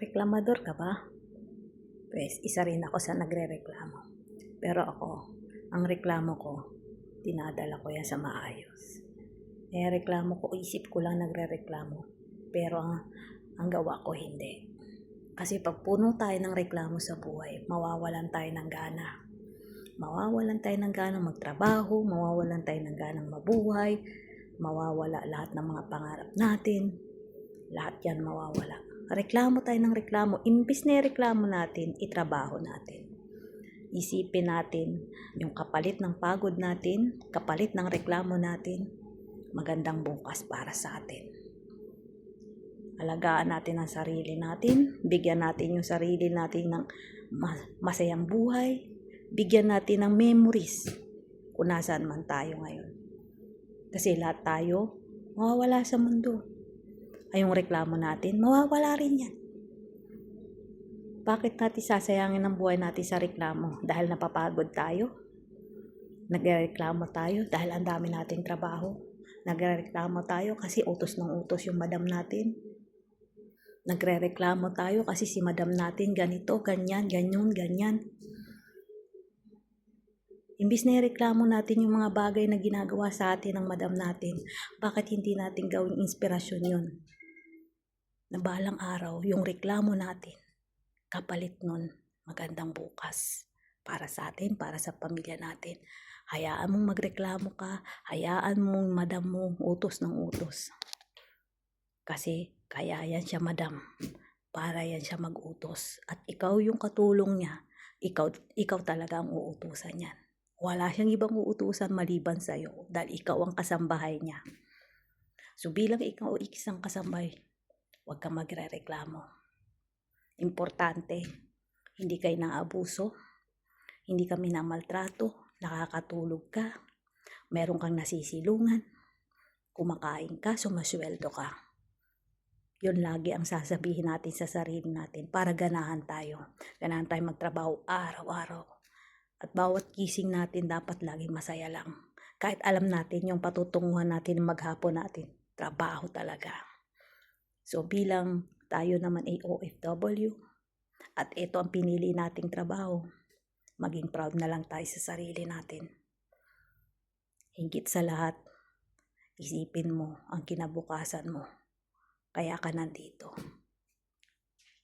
Reklamador ka ba? Pues, isa rin ako sa nagrereklamo. Pero ako, ang reklamo ko, dinadala ko yan sa maayos. Reklamo ko, isip ko lang nagrereklamo. Pero ang gawa ko hindi. Kasi pag puno tayo ng reklamo sa buhay, mawawalan tayo ng gana. Mawawalan tayo ng ganang magtrabaho, mawawalan tayo ng ganang mabuhay, mawawala lahat ng mga pangarap natin. Lahat yan mawawala. Reklamo tayo ng reklamo. Imbis na reklamo natin, itrabaho natin. Isipin natin yung kapalit ng pagod natin, kapalit ng reklamo natin, magandang bukas para sa atin. Alagaan natin ang sarili natin, bigyan natin yung sarili natin ng masayang buhay, bigyan natin ng memories kung nasaan man tayo ngayon. Kasi lahat tayo mawawala sa mundo. Ay yung reklamo natin, mawawala rin yan. Bakit natin sasayangin ang buhay natin sa reklamo? Dahil napapagod tayo? Nagrereklamo tayo dahil ang dami nating trabaho? Nagrereklamo tayo kasi utos ng utos yung madam natin? Nagrereklamo tayo kasi si madam natin ganito, ganyan, ganyan. Imbis na ireklamo natin yung mga bagay na ginagawa sa atin ng madam natin, bakit hindi natin gawing inspirasyon yun? Na balang araw, yung reklamo natin, kapalit nun, magandang bukas para sa atin, para sa pamilya natin. Hayaan mong magreklamo ka, hayaan mong madam mo utos ng utos. Kasi kaya yan siya madam, para yan siya mag-utos. At ikaw yung katulong niya, ikaw talaga ang uutusan yan. Wala siyang ibang uutusan maliban sa'yo dahil ikaw ang kasambahay niya. So bilang ikaw isang kasambahay, huwag kang magrereklamo. Importante, hindi kayo naabuso, hindi kami namaltrato, nakakatulog ka, meron kang nasisilungan, kumakain ka, sumasweldo ka. Yun lagi ang sasabihin natin sa sarili natin para ganahan tayo. Ganahan tayo magtrabaho araw-araw. At bawat gising natin dapat lagi masaya lang. Kahit alam natin yung patutunguhan natin maghapon natin, trabaho talaga. So bilang tayo naman ay OFW at ito ang pinili nating trabaho, maging proud na lang tayo sa sarili natin. Higit sa lahat, isipin mo ang kinabukasan mo. Kaya ka nandito.